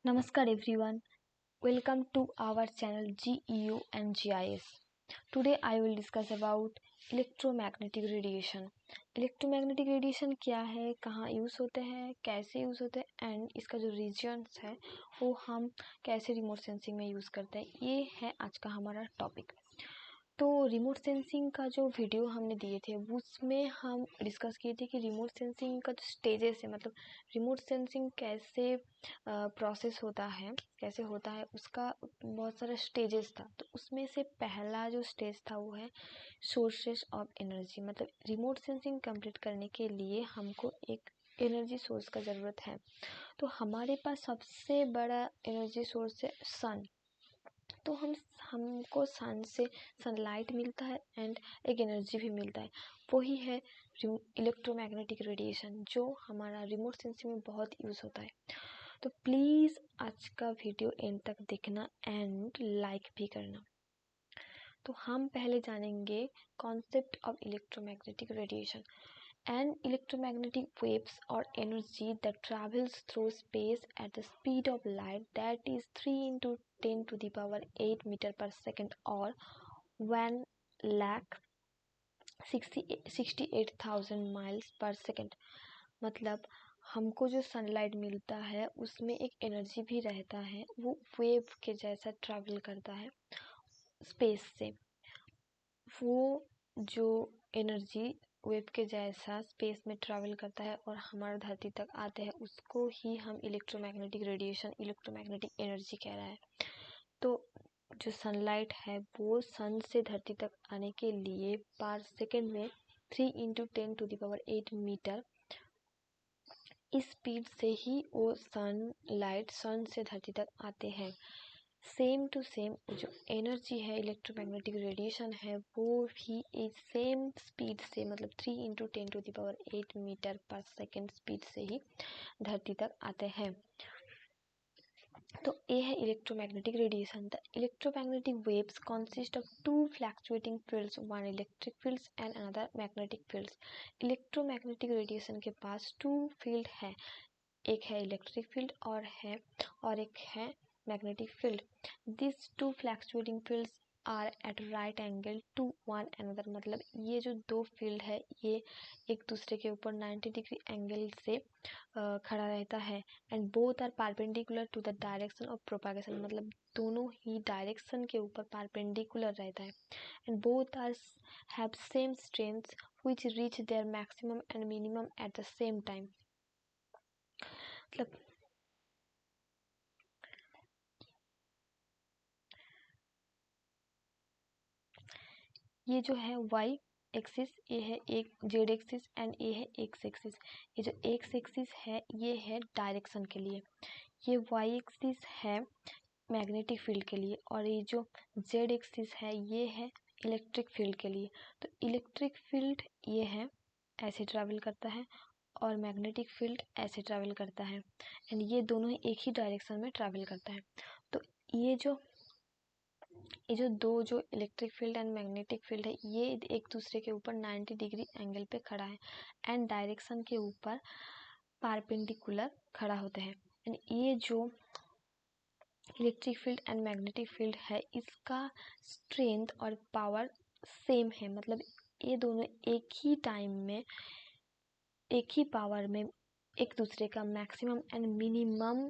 Namaskar everyone. Welcome to our channel GEO and GIS. Today I will discuss about electromagnetic radiation. Electromagnetic radiation क्या है, कहाँ use होते हैं, कैसे use होते हैं एंड इसका जो रीजन्स है वो हम कैसे रिमोट सेंसिंग में यूज़ करते हैं, ये है आज का हमारा टॉपिक। तो रिमोट सेंसिंग का जो वीडियो हमने दिए थे उसमें हम डिस्कस किए थे कि रिमोट सेंसिंग का जो स्टेजेस है, मतलब रिमोट सेंसिंग कैसे प्रोसेस होता है, कैसे होता है, उसका बहुत सारा स्टेजेस था। तो उसमें से पहला जो स्टेज था वो है सोर्सेस ऑफ एनर्जी। मतलब रिमोट सेंसिंग कंप्लीट करने के लिए हमको एक एनर्जी सोर्स का ज़रूरत है। तो हमारे पास सबसे बड़ा एनर्जी सोर्स है सन। तो हमको सन से सनलाइट मिलता है एंड एक एनर्जी भी मिलता है, वही है इलेक्ट्रोमैग्नेटिक रेडिएशन, जो हमारा रिमोट सेंसिंग में बहुत यूज़ होता है। तो प्लीज़ आज का वीडियो एंड तक देखना एंड लाइक भी करना। तो हम पहले जानेंगे concept of electromagnetic radiation. An electromagnetic waves or energy that travels through space at the speed of light, that is 3 into 10 to the power 8 meter per second or 1 lakh 68,000 miles per second। मतलब हमको जो sunlight मिलता है उसमें एक energy भी रहता है, वो वेव के जैसा ट्रैवल करता है स्पेस से। वो जो एनर्जी वेव के जैसा स्पेस में ट्रैवल करता है और हमारे धरती तक आते हैं, उसको ही हम इलेक्ट्रोमैग्नेटिक रेडिएशन, इलेक्ट्रोमैग्नेटिक एनर्जी कह रहा है। तो जो सनलाइट है वो सन से धरती तक आने के लिए पर सेकेंड में 3 into 10 to the power 8 metre इस स्पीड से ही वो सनलाइट सन से धरती तक आते हैं। सेम टू सेम जो एनर्जी है, इलेक्ट्रोमैग्नेटिक रेडिएशन है, वो भी इस सेम स्पीड से, मतलब 3 into 10 to the power 8 metre पर सेकेंड स्पीड से ही धरती तक आते हैं। तो ये है electromagnetic radiation. The electromagnetic waves consist of two fluctuating fields, one electric fields and another magnetic fields. Electromagnetic radiation के पास टू फील्ड है, एक है इलेक्ट्रिक फील्ड और एक है magnetic field. This two fluctuating fields are at right angle to one another. मतलब ये जो दो फील्ड है ये एक दूसरे के ऊपर 90 डिग्री एंगल से खड़ा रहता है and both are perpendicular to the direction of propagation. मतलब दोनों ही डायरेक्शन के ऊपर परपेंडिकुलर रहता है and both are have same strength which reach their maximum and minimum at the same time. मतलब ये जो है वाई एक्सिस, ये है एक जेड एक्सिस एंड ये है एक्स एक्सिस। ये जो एक्स एक्सिस है ये है डायरेक्शन के लिए, ये वाई एक्सिस है मैग्नेटिक फील्ड के लिए और ये जो जेड एक्सिस है ये है इलेक्ट्रिक फील्ड के लिए। तो इलेक्ट्रिक फील्ड ये है ऐसे ट्रैवल करता है और मैग्नेटिक फील्ड ऐसे ट्रैवल करता है एंड ये दोनों एक ही डायरेक्शन में ट्रैवल करता है। तो ये जो दो जो electric field and magnetic field है ये एक दूसरे के ऊपर 90 डिग्री एंगल पे खड़ा है एंड डायरेक्शन के ऊपर परपेंडिकुलर खड़ा होते हैं। एंड ये जो electric field and magnetic field है इसका स्ट्रेंथ और पावर सेम है। मतलब ये दोनों एक ही टाइम में, एक ही पावर में एक दूसरे का मैक्सिमम एंड मिनिमम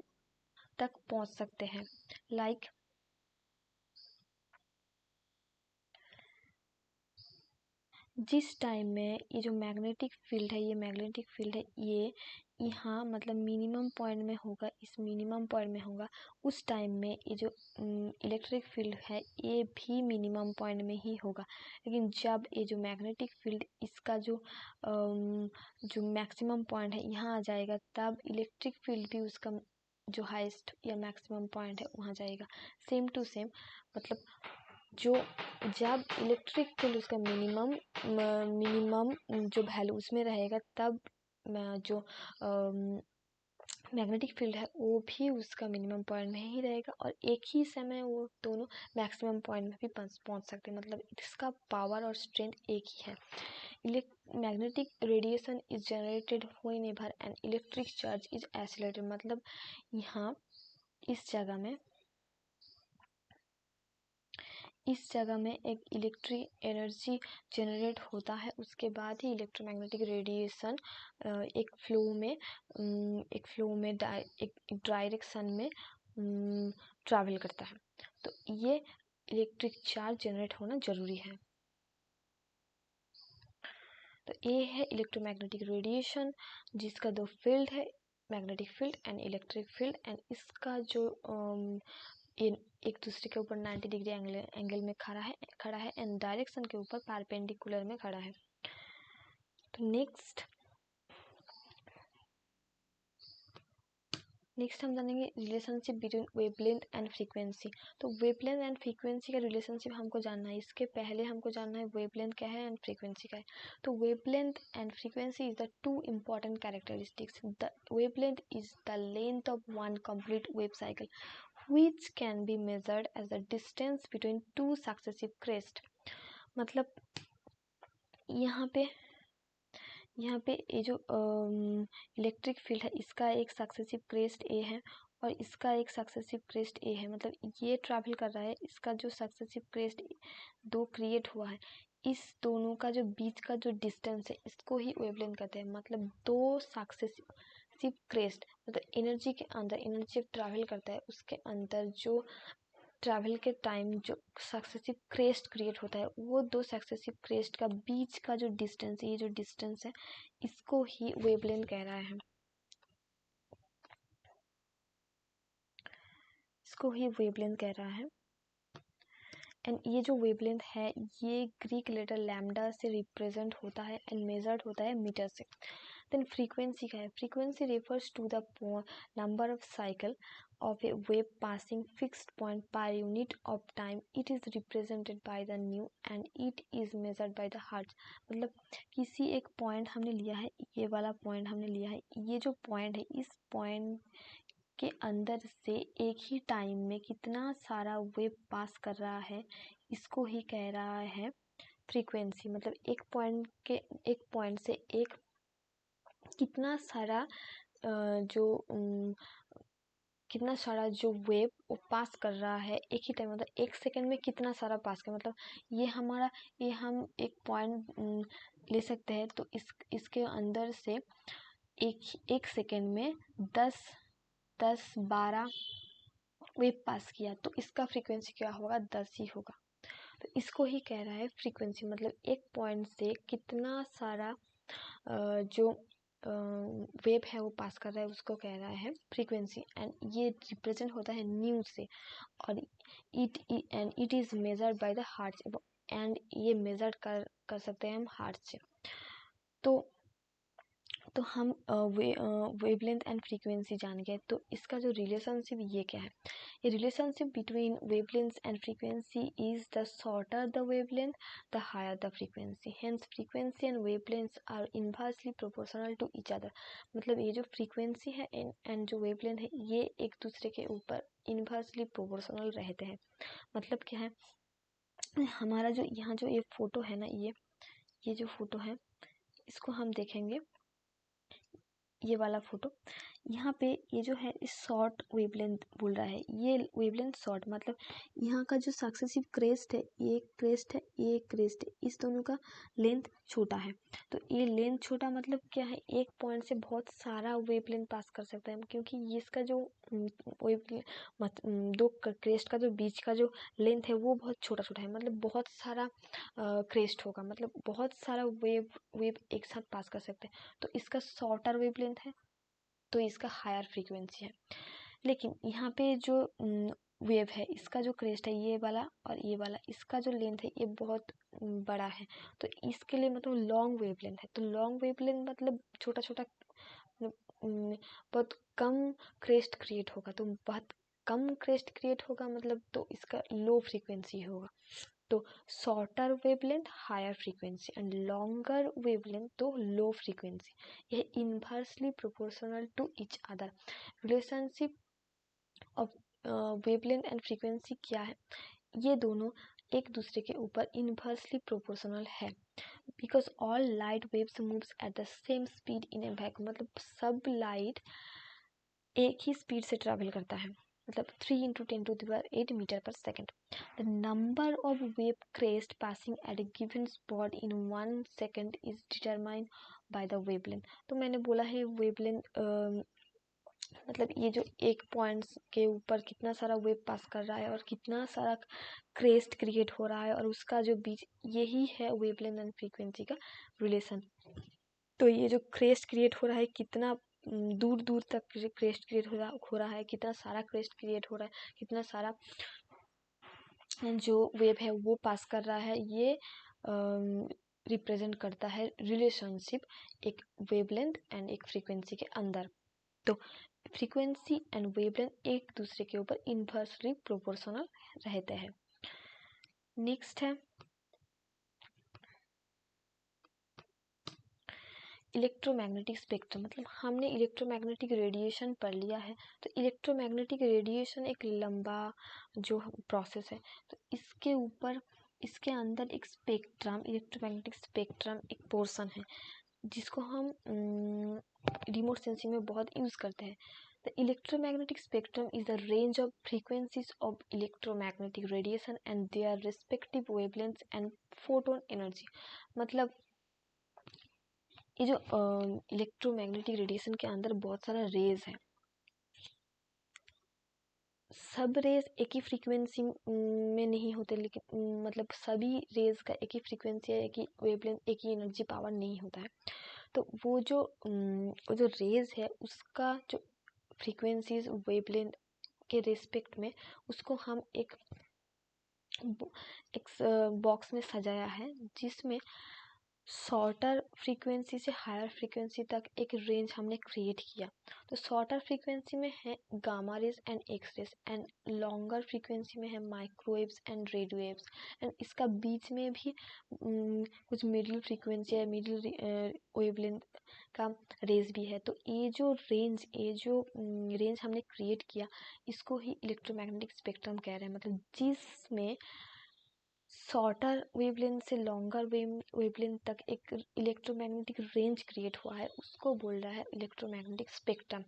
तक पहुंच सकते हैं। लाइक जिस टाइम में ये जो मैग्नेटिक फील्ड है, ये मैग्नेटिक फील्ड है ये यहाँ मतलब मिनिमम पॉइंट में होगा, इस मिनिमम पॉइंट में होगा, उस टाइम में ये जो इलेक्ट्रिक फील्ड है ये भी मिनिमम पॉइंट में ही होगा। लेकिन जब ये जो मैग्नेटिक फील्ड इसका जो मैक्सिमम पॉइंट है यहाँ आ जाएगा, तब इलेक्ट्रिक फील्ड भी उसका जो हाईएस्ट या मैक्सिमम पॉइंट है वहाँ जाएगा। सेम टू सेम मतलब जब इलेक्ट्रिक फील्ड उसका मिनिमम जो वैल्यू उसमें रहेगा, तब जो मैग्नेटिक फील्ड है वो भी उसका मिनिमम पॉइंट में ही रहेगा और एक ही समय वो दोनों मैक्सिमम पॉइंट में भी पहुंच सकते हैं। मतलब इसका पावर और स्ट्रेंथ एक ही है। Magnetic radiation is generated whenever an electric charge is accelerated. मतलब यहाँ इस जगह में एक इलेक्ट्रिक एनर्जी जनरेट होता है, उसके बाद ही इलेक्ट्रोमैग्नेटिक रेडिएशन एक फ्लो में एक डायरेक्शन में ट्रैवल करता है। तो ये इलेक्ट्रिक चार्ज जनरेट होना जरूरी है। तो ये है इलेक्ट्रोमैग्नेटिक रेडिएशन, जिसका दो फील्ड है, magnetic field and electric field, and इसका जो एक दूसरे के ऊपर 90 डिग्री एंगल में खड़ा है एंड डायरेक्शन के ऊपर परपेंडिकुलर में खड़ा है। तो नेक्स्ट हम जानेंगे relationship between wavelength and frequency. तो वेवलेंथ एंड फ्रीक्वेंसी का रिलेशनशिप हमको जानना है। इसके पहले हमको जानना है वेवलेंथ क्या है एंड फ्रीक्वेंसी क्या है। तो wavelength and frequency is the two important characteristics. The wavelength is the length of one complete wave cycle which can be measured as the distance between two successive crests। मतलब यहाँ पे ये जो electric field है, इसका एक successive crest ए है और इसका एक सक्सेसिव क्रेस्ट ए है। मतलब ये ट्रैवल कर रहा है, इसका जो सक्सेसिव क्रेस्ट दो क्रिएट हुआ है, इस दोनों का जो बीच का जो डिस्टेंस है, इसको ही वेवलेंथ कहते हैं। मतलब दो सक्सेसिव क्रेस्ट, मतलब एनर्जी के अंदर एनर्जी ट्रैवल करता है, उसके अंदर जो ट्रैवल के टाइम जो सक्सेसिव क्रेस्ट क्रिएट होता है, वो दो सक्सेसिव क्रेस्ट का बीच का जो डिस्टेंस है, ये जो डिस्टेंस है, इसको ही वेवलेंथ कह रहा है। इसको ही वेवलेंथ कह रहा है। एंड ये जो वेवलेंथ है, ये ग्रीक लेटर लैम्डा से रिप्रेजेंट होता है एंड मेजर्ड होता है मीटर से। देन फ्रीक्वेंसी क्या है? Frequency refers to the number of cycle of a wave passing fixed point per unit of time. It is represented by the nu and it is measured by the hertz। मतलब किसी एक point हमने लिया है, ये वाला point हमने लिया है, ये जो पॉइंट है, इस पॉइंट के अंदर से एक ही टाइम में कितना सारा वेव पास कर रहा है, इसको ही कह रहा है फ्रीक्वेंसी। मतलब एक पॉइंट से एक कितना सारा जो वेव वो पास कर रहा है एक ही टाइम, मतलब एक सेकंड में कितना सारा पास कर, मतलब ये हम एक पॉइंट ले सकते हैं। तो इसके अंदर से एक सेकंड में 10-12 वेव पास किया, तो इसका फ्रीक्वेंसी क्या होगा? 10 ही होगा। तो इसको ही कह रहा है फ्रीक्वेंसी। मतलब एक पॉइंट से कितना सारा जो वेव है वो पास कर रहा है, उसको कह रहा है फ्रीक्वेंसी। एंड ये रिप्रेजेंट होता है न्यू से, और it is measured by the hearts, and ये मेजर कर सकते हैं हम हार्ट से। तो हम वेवलेंथ एंड फ्रीक्वेंसी जान गए। तो इसका जो रिलेशनशिप ये क्या है? ये relationship between wavelength and frequency is the shorter the wavelength the higher the frequency, hence frequency and wavelength are inversely proportional to each other. मतलब ये जो फ्रीक्वेंसी है एंड जो वेवलेंथ है, ये एक दूसरे के ऊपर इनवर्सली प्रोपोर्शनल रहते हैं। मतलब क्या है, हमारा जो यहाँ जो ये फोटो है ना, ये जो फोटो है, इसको हम देखेंगे, ये वाला फोटो, यहाँ पे ये जो है इस शॉर्ट वेवलेंथ बोल रहा है, ये वेवलेंथ शॉर्ट। मतलब यहाँ का जो सक्सेसिव क्रेस्ट है, ये क्रेस्ट है, ये क्रेस्ट है, इस दोनों का लेंथ छोटा है। तो ये लेंथ छोटा मतलब क्या है? एक पॉइंट से बहुत सारा वेवलेंथ पास कर सकता है, क्योंकि ये इसका जो दो क्रेस्ट का जो बीच का जो लेंथ है, वो बहुत छोटा है। मतलब बहुत सारा क्रेस्ट होगा, मतलब बहुत सारा वेव एक साथ पास कर सकते हैं। तो इसका शॉर्टर वेवलेंथ है, तो इसका हायर फ्रीक्वेंसी है। लेकिन यहाँ पे जो वेव है, इसका जो क्रेस्ट है ये वाला और ये वाला, इसका जो लेंथ है ये बहुत बड़ा है। तो इसके लिए मतलब लॉन्ग वेवलेंथ है। तो लॉन्ग वेवलेंथ मतलब छोटा बहुत कम क्रेस्ट क्रिएट होगा। तो बहुत कम क्रेस्ट क्रिएट होगा, मतलब तो इसका लो फ्रीक्वेंसी होगा। तो shorter wavelength higher frequency and longer wavelength तो लो फ्रीक्वेंसी, यह inversely proportional to each other. Relationship of wavelength and frequency क्या है? ये दोनों एक दूसरे के ऊपर इनवर्सली प्रोपोर्शनल है, because all light waves moves at the same speed in a vacuum. मतलब सब लाइट एक ही स्पीड से ट्रैवल करता है। मतलब 3 × 10⁸ मीटर पर second. The number of wave crest passing at a given spot in 1 second is determined by the wavelength. तो मैंने बोला है वेवलेंथ मतलब ये जो एक पॉइंट्स के ऊपर कितना सारा वेव पास कर रहा है और कितना सारा क्रेस्ट क्रिएट हो रहा है, और उसका जो बीच, यही है वेवलेंथ एंड फ्रीक्वेंसी का रिलेशन। तो ये जो क्रेस्ट क्रिएट हो रहा है, कितना दूर दूर तक क्रेस्ट क्रिएट हो रहा है, कितना सारा क्रेस्ट क्रिएट हो रहा है, कितना सारा जो वेव है वो पास कर रहा है, ये रिप्रेजेंट करता है रिलेशनशिप एक वेवलेंथ एंड एक फ्रीक्वेंसी के अंदर। तो फ्रीक्वेंसी एंड वेवलेंथ एक दूसरे के ऊपर इनवर्सली प्रोपोर्शनल रहते हैं। नेक्स्ट है इलेक्ट्रोमैग्नेटिक स्पेक्ट्रम। मतलब हमने इलेक्ट्रोमैग्नेटिक रेडिएशन पढ़ लिया है। तो इलेक्ट्रोमैग्नेटिक रेडिएशन एक लंबा जो प्रोसेस है, तो इसके ऊपर, इसके अंदर एक स्पेक्ट्रम, इलेक्ट्रोमैग्नेटिक स्पेक्ट्रम एक पोर्शन है जिसको हम रिमोट सेंसिंग में बहुत यूज़ करते हैं। The electromagnetic spectrum is the range of frequencies of electromagnetic radiation and their respective wavelengths and photon energy. मतलब ये जो इलेक्ट्रोमैग्नेटिक रेडिएशन के अंदर बहुत सारा रेज है, सब रेज एक ही फ्रीक्वेंसी में नहीं होते, लेकिन मतलब सभी रेज का एक ही फ्रीक्वेंसी है, एक ही वेवलेंथ, एक ही एनर्जी पावर नहीं होता है। तो वो जो रेज है उसका जो फ्रीक्वेंसीज वेवलेंथ के रिस्पेक्ट में, उसको हम एक बॉक्स में सजाया है जिसमें शॉर्टर फ्रीक्वेंसी से हायर फ्रीक्वेंसी तक एक रेंज हमने क्रिएट किया। तो शॉर्टर फ्रीक्वेंसी में है gamma rays and X rays, and longer frequency में है microwaves and radio waves, and इसका बीच में भी कुछ मिडिल फ्रीक्वेंसी है, मिडिल वेवलेंथ का रेंज भी है। तो ये जो रेंज हमने क्रिएट किया, इसको ही इलेक्ट्रोमैग्नेटिक स्पेक्ट्रम कह रहे हैं। मतलब जिसमें शॉर्टर वेवलेंथ से लॉन्गर वेवलेंथ तक एक इलेक्ट्रोमैग्नेटिक रेंज क्रिएट हुआ है, उसको बोल रहा है इलेक्ट्रोमैग्नेटिक स्पेक्ट्रम।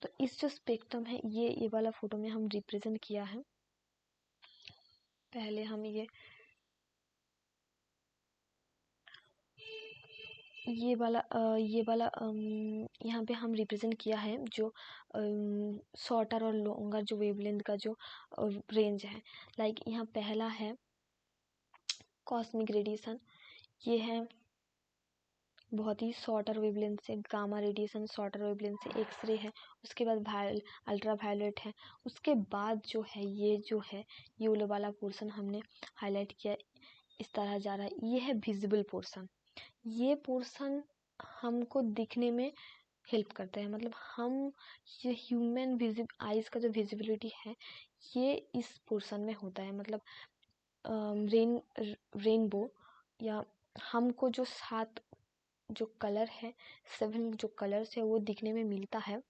तो इस जो स्पेक्ट्रम है, ये वाला फोटो में हम रिप्रेजेंट किया है। पहले हम ये वाला यहाँ पे हम रिप्रेजेंट किया है जो शॉर्टर और लॉन्गर जो वेवलेंथ का जो रेंज है। लाइक यहाँ पहला है कॉस्मिक रेडिएशन, ये है बहुत ही शॉर्टर वेवलेंथ से गामा रेडिएशन, शॉर्टर वेवलेंथ से एक्सरे है, उसके बाद अल्ट्रा वायलेट है, उसके बाद जो है ये वाला पोर्शन हमने हाईलाइट किया, इस तरह जा रहा है। ये है विजिबल पोर्शन। ये पोर्शन हमको दिखने में हेल्प करता है। मतलब हम ये ह्यूमन आइज का जो विजिबिलिटी है, ये इस पोर्शन में होता है। मतलब रेनबो या हमको जो 7 जो कलर है, 7 जो कलर्स है, वो दिखने में मिलता है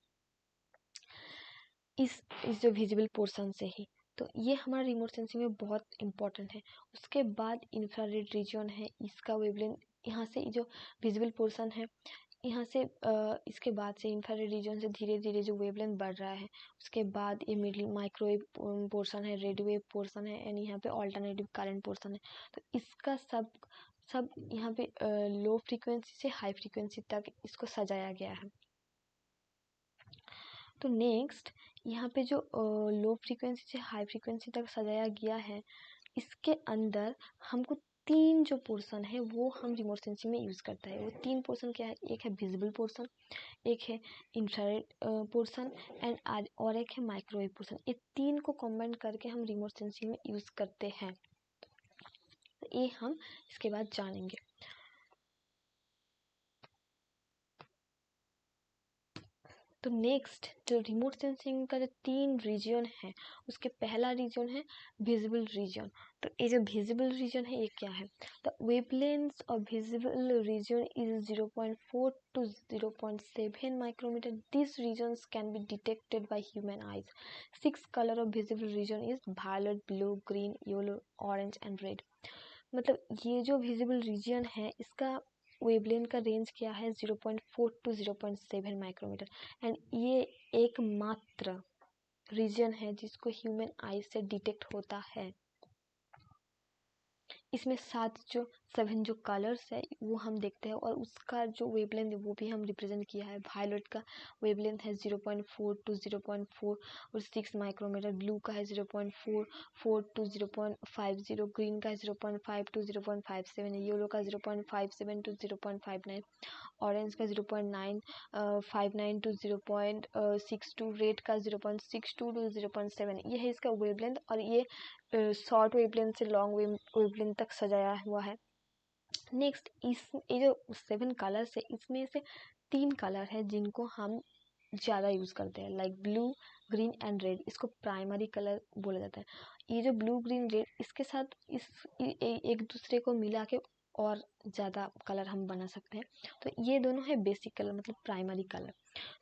इस जो विजिबल पोर्शन से ही। तो ये हमारा रिमोट सेंसिंग में बहुत इंपॉर्टेंट है। उसके बाद इंफ्रारेड रीजन है, इसका वेवलेंथ, यहाँ से जो विजिबल पोर्शन है, यहाँ से इसके बाद से इंफ्रारेड रीजन से धीरे धीरे जो वेवलेंथ बढ़ रहा है, उसके बाद ये मिडिल माइक्रोवेव पोर्शन है, रेडियो वेव पोर्शन है, एंड यहाँ पे ऑल्टरनेटिव करंट पोर्शन है। तो इसका सब यहाँ पे लो फ्रीक्वेंसी से हाई फ्रीक्वेंसी तक इसको सजाया गया है। तो नेक्स्ट यहाँ पे जो लो फ्रीक्वेंसी से हाई फ्रीक्वेंसी तक सजाया गया है, इसके अंदर हमको 3 जो पोर्शन है वो हम रिमोट सेंसिंग में यूज़ करता है। वो 3 पोर्शन क्या है? एक है विजिबल पोर्शन, एक है इंफ्रारेड पोर्शन, एंड और एक है माइक्रोवेव पोर्शन। ये 3 को कॉम्बाइन करके हम रिमोट सेंसिंग में यूज़ करते हैं। तो ये हम इसके बाद जानेंगे। तो नेक्स्ट जो रिमोट सेंसिंग का जो 3 रीजन है, उसके पहला रीजन है विजिबल रीजन। तो ये जो विजिबल रीजन है, ये क्या है? The wavelength of visible region is 0.4 to 0.7 micrometre. This regions can be detected by human eyes. 6 colour of visible region is violet, blue, green, yellow, orange and red. मतलब ये जो विजिबल रीजन है, इसका wavelength का range क्या है? 0.4 to 0.7 micrometer. And ये एकमात्र रीजन है जिसको ह्यूमन आई से डिटेक्ट होता है। इसमें 7 जो कलर्स है वो हम देखते हैं, और उसका जो वेवलेंथ है वो भी हम रिप्रेजेंट किया है। वायलेट का वेवलेंथ है 0.4 to 0.4 और 6 माइक्रोमीटर, ब्लू का है 0.44 to 0.50, ग्रीन का है 0.5 to 0.57, येलो का 0.57 to 0.59, ऑरेंज का 0.959 to 0.62, रेड का 0.62 to 0.7। ये है इसका वेवलेंथ, और ये शॉर्ट वेवलेंथ से लॉन्ग वेवलेंथ तक सजाया हुआ है। नेक्स्ट ये जो 7 कलर्स है इसमें से 3 कलर है जिनको हम ज़्यादा यूज़ करते हैं, like blue, green and red. इसको प्राइमरी कलर बोला जाता है। ये जो ब्लू, ग्रीन, रेड इसके साथ एक दूसरे को मिला के और ज़्यादा कलर हम बना सकते हैं। तो ये दोनों है बेसिक कलर, मतलब प्राइमरी कलर।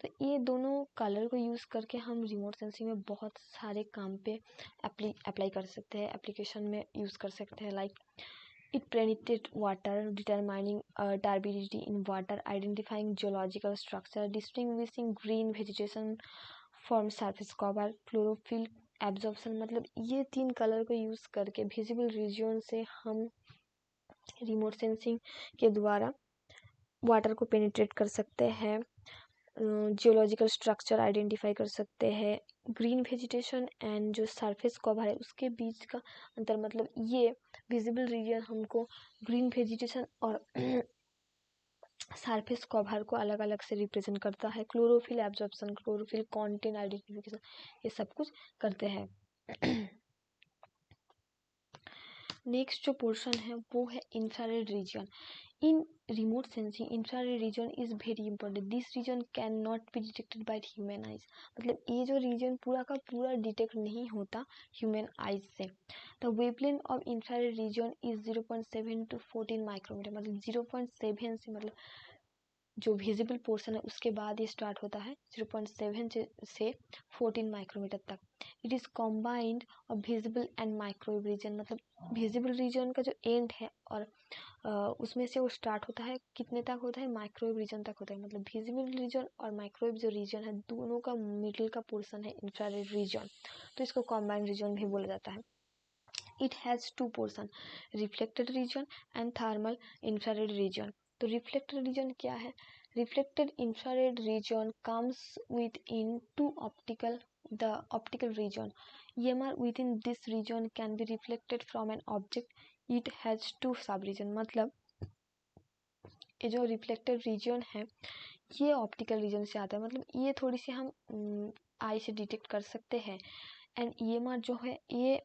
तो ये दोनों कलर को यूज़ करके हम रिमोट सेंसिंग में बहुत सारे काम पे अप्लाई कर सकते हैं, एप्लीकेशन में यूज़ कर सकते हैं। Like it penetrates water, determining turbidity in water, identifying geological structure, distinguishing green vegetation from surface cover, chlorophyll absorption। मतलब ये 3 कलर को यूज़ करके विजिबल रीजन से हम रिमोट सेंसिंग के द्वारा वाटर को पेनिट्रेट कर सकते हैं, जियोलॉजिकल स्ट्रक्चर आइडेंटिफाई कर सकते हैं, ग्रीन वेजिटेशन एंड जो सरफेस कवर है उसके बीच का अंतर, मतलब ये विजिबल रीजन हमको ग्रीन वेजिटेशन और सरफेस कवर को अलग अलग से रिप्रेजेंट करता है। Chlorophyll absorption, chlorophyll content identification, ये सब कुछ करते हैं। नेक्स्ट जो पोर्शन है वो है infrared reason. In remote sensing, infrared region is very important. This region cannot be detected by human eyes. मतलब ये जो रीजन पूरा का पूरा डिटेक्ट नहीं होता ह्यूमन आइज से। The wavelength of infrared region is 0.7 to 14 micrometer, मतलब 0.7 से, मतलब जो विजिबल पोर्शन है उसके बाद ये स्टार्ट होता है 0.7 से 14 माइक्रोमीटर तक। It is combined of visible and microwave region, मतलब विजिबल रीजन का जो एंड है और उसमें से वो स्टार्ट होता है कितने तक होता है, माइक्रोवेव रीजन तक होता है। मतलब विजिबल रीजन और माइक्रोवेव जो रीजन है दोनों का मिडिल का पोर्शन है इंफ्रारेड रीजन, तो इसको कॉम्बाइंड रीजन भी बोला जाता है। It has 2 portion, reflected region and thermal infrared region. तो रिफ्लेक्टेड रीजन क्या है? Reflected infrared region comes within the optical region. EMR within this region can be reflected from an object. It has 2 sub-region। मतलब ये जो reflected reason है ये optical reason से आता है, मतलब ये थोड़ी सी हम आई से डिटेक्ट कर सकते हैं। एंड EMR जो है ये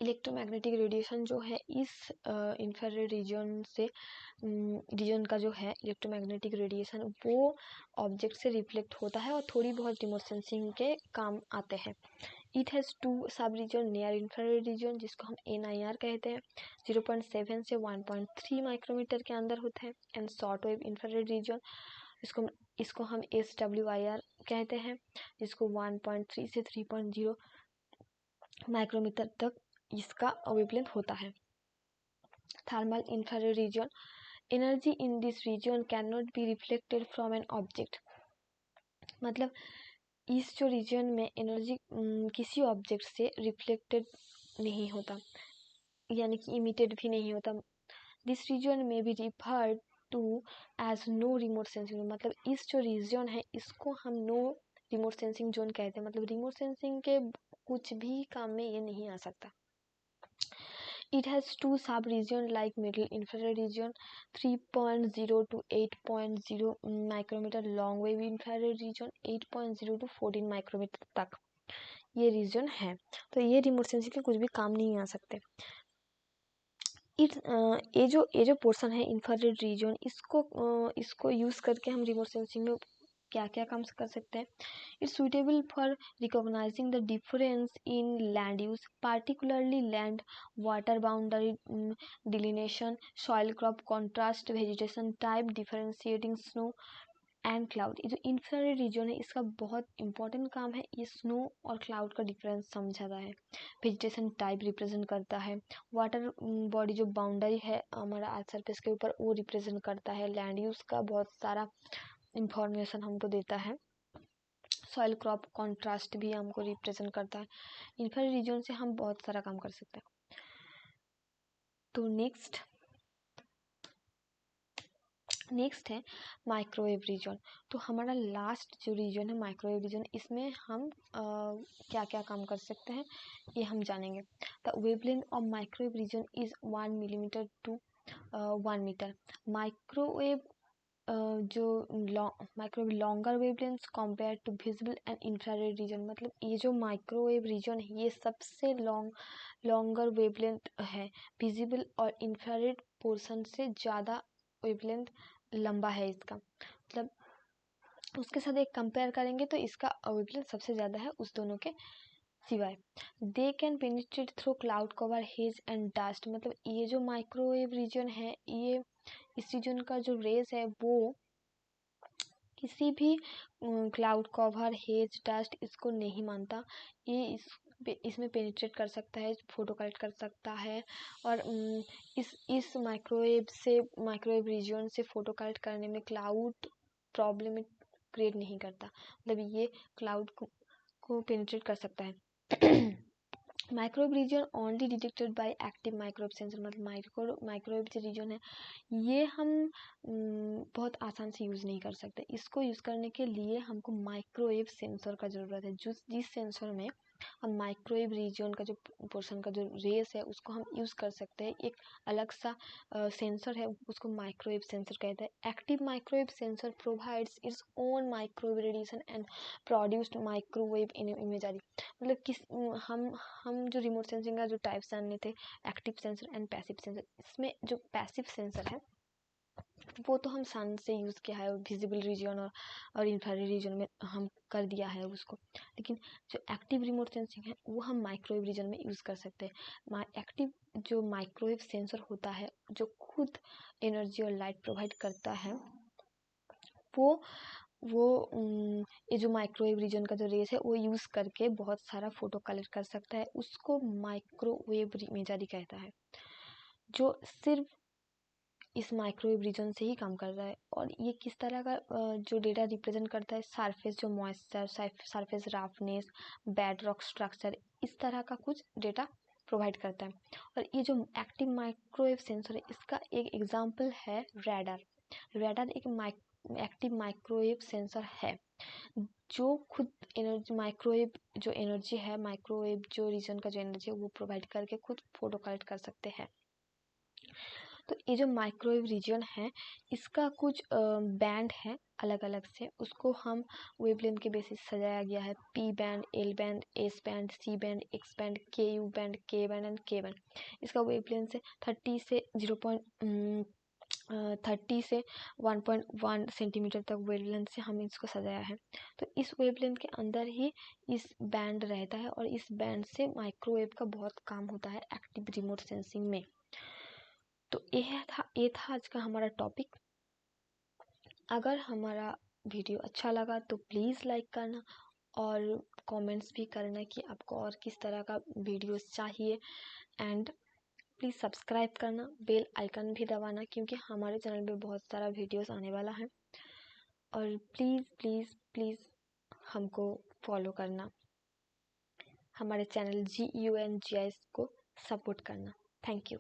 इलेक्ट्रोमैग्नेटिक रेडिएशन जो है इस इंफ्रारेड रीजन का जो है इलेक्ट्रोमैग्नेटिक रेडिएशन वो ऑब्जेक्ट से रिफ्लेक्ट होता है और थोड़ी बहुत रिमोट सेंसिंग के काम आते हैं। इट हैज़ 2 सब रीजन, नियर इंफ्रारेड रीजन जिसको हम NIR कहते हैं, 0.7 से 1.3 माइक्रोमीटर के अंदर होता है। And short wave infrared reason इसको हम SWIR कहते हैं, जिसको 1.3 से 3.0 माइक्रोमीटर तक इसका वेवलेंथ होता है। Thermal infrared region, energy in this region can not be reflected from an object. मतलब इस जो रीजन में एनर्जी किसी ऑब्जेक्ट से रिफ्लेक्टेड नहीं होता, यानी कि इमिटेड भी नहीं होता। दिस रीजन में be referred to as no remote sensing. मतलब इस जो रीजन है इसको हम नो रिमोट सेंसिंग जोन कहते हैं, मतलब रिमोट सेंसिंग के कुछ भी काम में ये नहीं आ सकता। It has 2 sub-regions like middle infrared region 3.0 to 8.0 micrometer, long wave infrared region 8.0 to 14 micrometre तक ये रीजन है। तो ये रिमोट सेंसिंग के कुछ भी काम नहीं आ सकते। ये जो पोर्शन है इंफ्रारेड रीजन इसको यूज़ करके हम रिमोट सेंसिंग में क्या क्या काम कर सकते हैं। It's suitable for recognising the difference in land use, particularly land water boundary delineation, soil crop contrast, vegetation type, differentiating snow and cloud. ये जो इंफ्रारेड रीजन है इसका बहुत इंपॉर्टेंट काम है, ये स्नो और क्लाउड का डिफरेंस समझाता है, वेजिटेशन टाइप रिप्रेजेंट करता है, वाटर बॉडी जो बाउंड्री है हमारा अर्थ सरफेस के ऊपर वो रिप्रेजेंट करता है, लैंड यूज का बहुत सारा इंफॉर्मेशन हमको देता है, सॉइल क्रॉप कॉन्ट्रास्ट भी हमको रिप्रेजेंट करता है। इंफ्रारेड रीजन से हम बहुत सारा काम कर सकते हैं। तो नेक्स्ट है माइक्रोवेव रीजन। तो हमारा लास्ट जो रीजन है माइक्रोवेव रीजन, इसमें हम क्या क्या काम कर सकते हैं ये हम जानेंगे। The wavelength of microwave region is 1 millimetre to 1 metre. Microwave microwave longer wavelength compare to visible and infrared region. मतलब ये जो माइक्रोवेव रीजन है ये सबसे लॉन्गर वेवलेंथ है, विजिबल और इंफ्रारेड पोर्शन से ज़्यादा वेवलेंथ लंबा है इसका। मतलब उसके साथ एक कंपेयर करेंगे तो इसका वेवलेंथ सबसे ज़्यादा है उस दोनों के सिवाय। They can penetrate through cloud cover, hedge and dust. मतलब ये जो माइक्रोवेव रीजन है, ये इस रीजन का जो रेस है वो किसी भी क्लाउड कवर, हेज, डस्ट इसको नहीं मानता। ये इसमें पेनिट्रेट कर सकता है, फोटो कलेक्ट कर सकता है। और इस माइक्रोवेव रीजन से फ़ोटो कलेक्ट करने में क्लाउड प्रॉब्लम क्रिएट नहीं करता। मतलब ये क्लाउड को पेनिट्रेट कर सकता है। Microwave region only detected by active microwave sensor. मतलब माइक्रोवेव जो रीजन है ये हम बहुत आसान से यूज़ नहीं कर सकते। इसको यूज़ करने के लिए हमको माइक्रोवेव सेंसर का ज़रूरत है। जिस सेंसर में हम माइक्रोवेव रीजन का जो पोर्शन का जो रेस है उसको हम यूज़ कर सकते हैं। एक अलग सा सेंसर है, उसको माइक्रोवेव सेंसर कहते हैं। Active microwave sensor provides its own microwave radiation and produced microwave imagery. मतलब हम जो रिमोट सेंसिंग का जो टाइप्स जानने थे, active sensor and passive sensor, इसमें जो पैसिव सेंसर है वो तो हम सन से यूज़ किया है, विजिबल रीजन और इंफ्रारेड रीजन में हम कर दिया है उसको। लेकिन जो एक्टिव रिमोट सेंसिंग है वो हम माइक्रोवेव रीजन में यूज़ कर सकते हैं। एक्टिव जो माइक्रोवेव सेंसर होता है जो खुद एनर्जी और लाइट प्रोवाइड करता है, वो ये जो माइक्रोवेव रीजन का जो रेस है वो यूज़ करके बहुत सारा फोटो कलेक्ट कर सकता है। उसको माइक्रोवेव इमेजरी कहता है, जो सिर्फ इस माइक्रोवेव रीजन से ही काम कर रहा है। और ये किस तरह का जो डेटा रिप्रेजेंट करता है, सरफेस जो moisture, surface roughness, bed rock structure, इस तरह का कुछ डेटा प्रोवाइड करता है। और ये जो एक्टिव माइक्रोवेव सेंसर है इसका एक एग्जांपल है रैडार। रैडार एक एक्टिव माइक्रोवेव सेंसर है जो खुद एनर्जी माइक्रोवेव जो एनर्जी है, माइक्रोवेव जो रीजन का जो एनर्जी है वो प्रोवाइड करके खुद फोटो कलेक्ट कर सकते हैं। तो ये जो माइक्रोवेव रीजन है इसका कुछ बैंड है अलग अलग से, उसको हम वेवलेंथ के बेसिस सजाया गया है। P band, L band, S band, C band, X band, K U band, K band and K band. इसका वेवलेंथ से 30 से 1.1 सेंटीमीटर तक वेवलेंथ से हम इसको सजाया है। तो इस वेवलेंथ के अंदर ही इस बैंड रहता है और इस बैंड से माइक्रोवेव का बहुत काम होता है एक्टिव रिमोट सेंसिंग में। तो ये था आज का हमारा टॉपिक। अगर हमारा वीडियो अच्छा लगा तो प्लीज़ लाइक करना और कमेंट्स भी करना कि आपको और किस तरह का वीडियोस चाहिए। एंड प्लीज़ सब्सक्राइब करना, बेल आइकन भी दबाना क्योंकि हमारे चैनल पे बहुत सारा वीडियोस आने वाला है। और प्लीज़ प्लीज़ प्लीज़ हमको फॉलो करना, हमारे चैनल GUNGIS को सपोर्ट करना। Thank you.